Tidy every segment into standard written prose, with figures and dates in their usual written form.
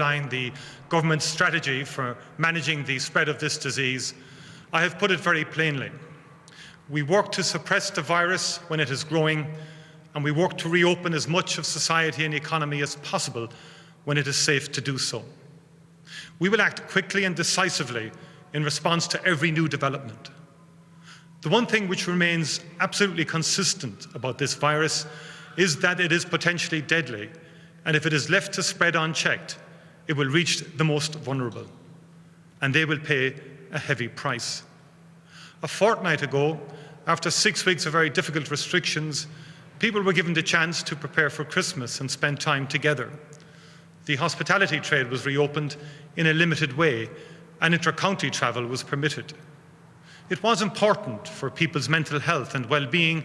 outline the government's strategy for managing the spread of this disease, I have put it very plainly. We work to suppress the virus when it is growing, and we work to reopen as much of society and economy as possible when it is safe to do so. We will act quickly and decisively in response to every new development. The one thing which remains absolutely consistent about this virus is that it is potentially deadly, and if it is left to spread unchecked, it will reach the most vulnerable, and they will pay a heavy price. A fortnight ago, after 6 weeks of very difficult restrictions, people were given the chance to prepare for Christmas and spend time together. The hospitality trade was reopened in a limited way, and inter-county travel was permitted. It was important for people's mental health and well-being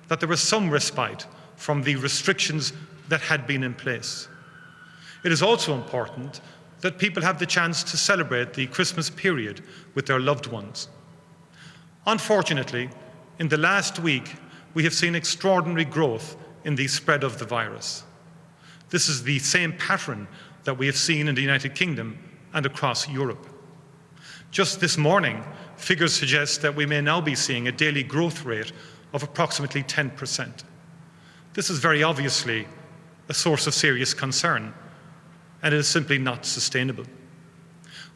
that there was some respite from the restrictions that had been in place. It is also important that people have the chance to celebrate the Christmas period with their loved ones. Unfortunately, in the last week, we have seen extraordinary growth in the spread of the virus. This is the same pattern that we have seen in the United Kingdom and across Europe. Just this morning, figures suggest that we may now be seeing a daily growth rate of approximately 10%. This is very obviously a source of serious concern, and it is simply not sustainable.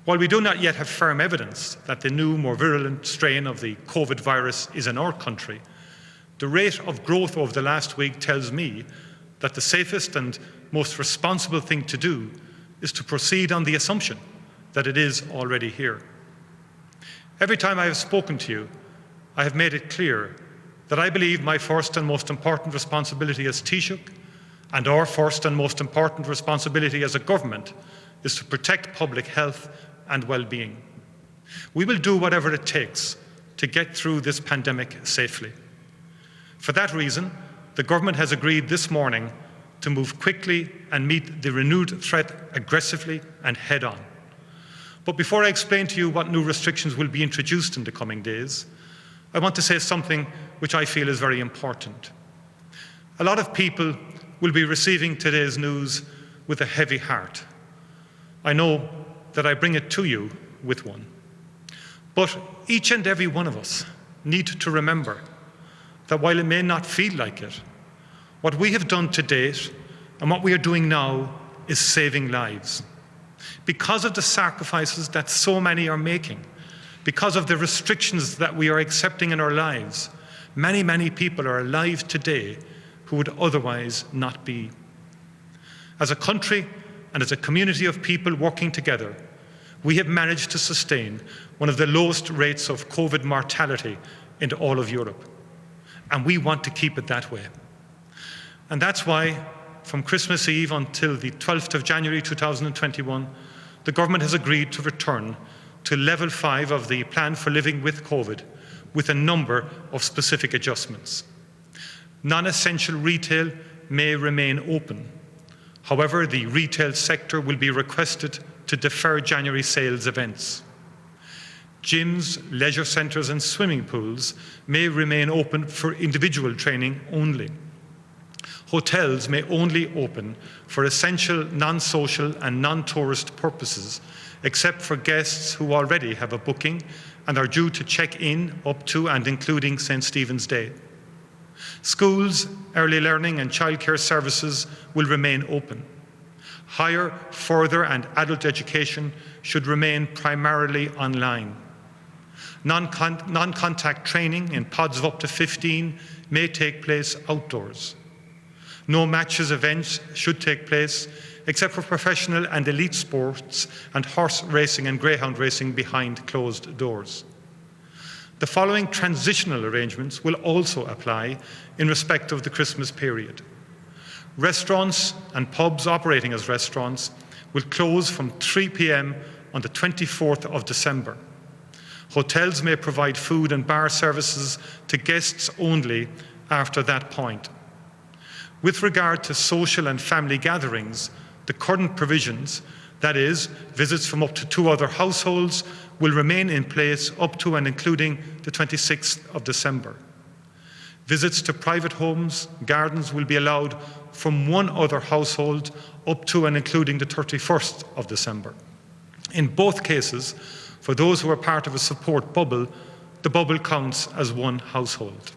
While we do not yet have firm evidence that the new, more virulent strain of the COVID virus is in our country, the rate of growth over the last week tells me that the safest and most responsible thing to do is to proceed on the assumption that it is already here. Every time I have spoken to you, I have made it clear that I believe my first and most important responsibility as Taoiseach, and our first and most important responsibility as a government, is to protect public health and well-being. We will do whatever it takes to get through this pandemic safely. For that reason, the government has agreed this morning to move quickly and meet the renewed threat aggressively and head-on. But before I explain to you what new restrictions will be introduced in the coming days, I want to say something which I feel is very important. A lot of people will be receiving today's news with a heavy heart. I know that I bring it to you with one. But each and every one of us need to remember that while it may not feel like it, what we have done to date and what we are doing now is saving lives. Because of the sacrifices that so many are making, because of the restrictions that we are accepting in our lives, many, many people are alive today who would otherwise not be. As a country and as a community of people working together, we have managed to sustain one of the lowest rates of COVID mortality in all of Europe. And we want to keep it that way. And that's why, from Christmas Eve until the 12th of January 2021, the government has agreed to return to level 5 of the Plan for Living with COVID with a number of specific adjustments. Non-essential retail may remain open. However, the retail sector will be requested to defer January sales events. Gyms, leisure centres and swimming pools may remain open for individual training only. Hotels may only open for essential non-social and non-tourist purposes, except for guests who already have a booking and are due to check in up to and including St. Stephen's Day. Schools, early learning and childcare services will remain open. Higher, further and adult education should remain primarily online. Non-contact training in pods of up to 15 may take place outdoors. No matches events should take place except for professional and elite sports and horse racing and greyhound racing behind closed doors. The following transitional arrangements will also apply in respect of the Christmas period. Restaurants and pubs operating as restaurants will close from 3 p.m. on the 24th of December. Hotels may provide food and bar services to guests only after that point. With regard to social and family gatherings, the current provisions, that is, visits from up to 2 other households, will remain in place up to and including the 26th of December. Visits to private homes, gardens will be allowed from one other household up to and including the 31st of December. In both cases, for those who are part of a support bubble, the bubble counts as one household.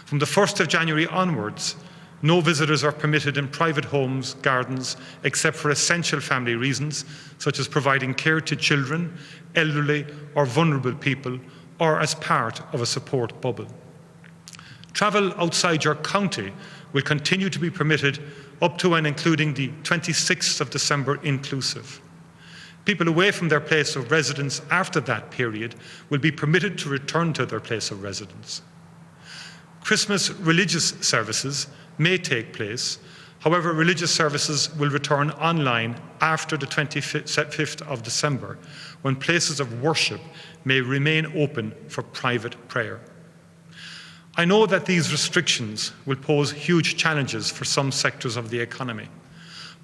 From the 1st of January onwards, no visitors are permitted in private homes, gardens, except for essential family reasons, such as providing care to children, elderly or vulnerable people, or as part of a support bubble. Travel outside your county will continue to be permitted up to and including the 26th of December inclusive. People away from their place of residence after that period will be permitted to return to their place of residence. Christmas religious services may take place. However, religious services will return online after the 25th of December, when places of worship may remain open for private prayer. I know that these restrictions will pose huge challenges for some sectors of the economy,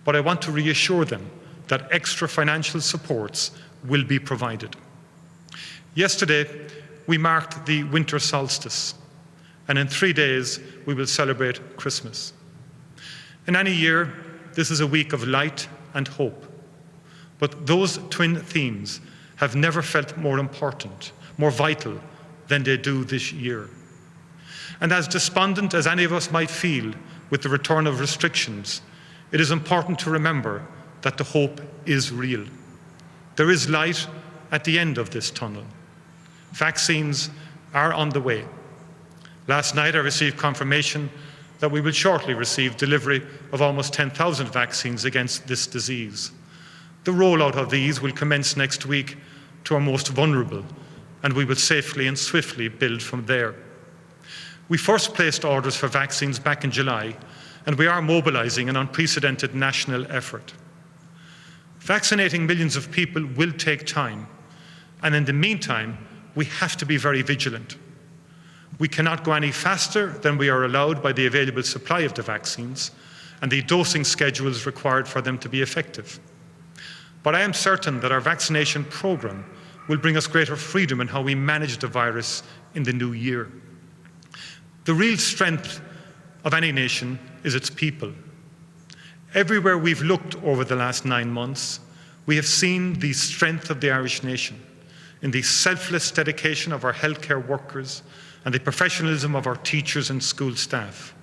but I want to reassure them that extra financial supports will be provided. Yesterday, we marked the winter solstice, and in 3 days, we will celebrate Christmas. In any year, this is a week of light and hope, but those twin themes have never felt more important, more vital than they do this year. And as despondent as any of us might feel with the return of restrictions, it is important to remember that the hope is real. There is light at the end of this tunnel. Vaccines are on the way. Last night I received confirmation that we will shortly receive delivery of almost 10,000 vaccines against this disease. The rollout of these will commence next week to our most vulnerable, and we will safely and swiftly build from there. We first placed orders for vaccines back in July, and we are mobilising an unprecedented national effort. Vaccinating millions of people will take time, and in the meantime, we have to be very vigilant. We cannot go any faster than we are allowed by the available supply of the vaccines and the dosing schedules required for them to be effective. But I am certain that our vaccination programme will bring us greater freedom in how we manage the virus in the new year. The real strength of any nation is its people. Everywhere we've looked over the last 9 months, we have seen the strength of the Irish nation in the selfless dedication of our healthcare workers and the professionalism of our teachers and school staff.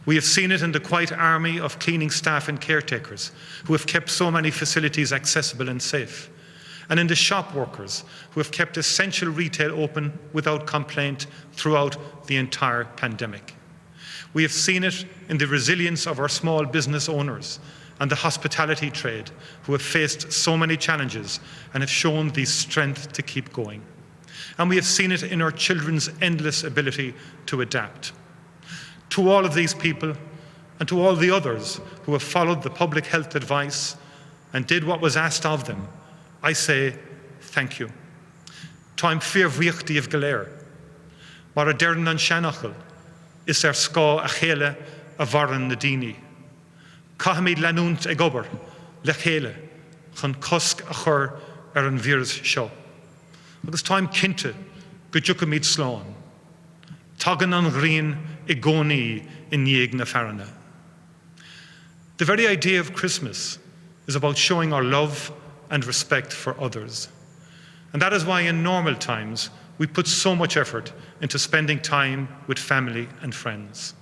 We have seen it in the quiet army of cleaning staff and caretakers who have kept so many facilities accessible and safe, and in the shop workers who have kept essential retail open without complaint throughout the entire pandemic. We have seen it in the resilience of our small business owners and the hospitality trade who have faced so many challenges and have shown the strength to keep going. And we have seen it in our children's endless ability to adapt. To all of these people and to all the others who have followed the public health advice and did what was asked of them, I say thank you. Táim fíormhaíocht díobh go léir, mar a deireadh an seanachal is scá a chéile a bharan na daoine. Caithimid leanúint ag obair le chéile chun cosc a chur an víras seo. Agus táim cinnte go dtiocamid sláán. Tagan an ghrian I gcónaí I níag na fearanna. The very idea of Christmas is about showing our love and respect for others. And that is why in normal times we put so much effort into spending time with family and friends.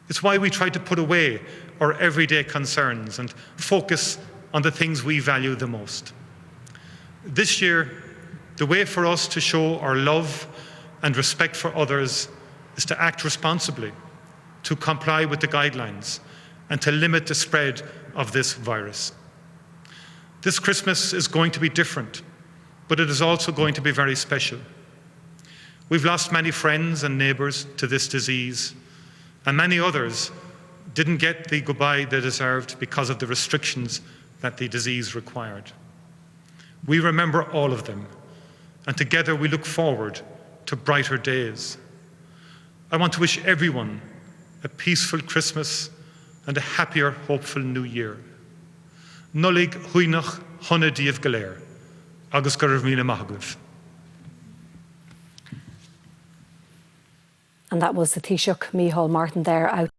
It's why we try to put away our everyday concerns and focus on the things we value the most. This year, the way for us to show our love and respect for others is to act responsibly, to comply with the guidelines, and to limit the spread of this virus. This Christmas is going to be different, but it is also going to be very special. We've lost many friends and neighbours to this disease, and many others didn't get the goodbye they deserved because of the restrictions that the disease required. We remember all of them, and together we look forward to brighter days. I want to wish everyone a peaceful Christmas and a happier, hopeful New Year. Nolig huinach honna díobh go léir, agus go raibh míle maith agaibh. And that was the Taoiseach Micheál Martin there out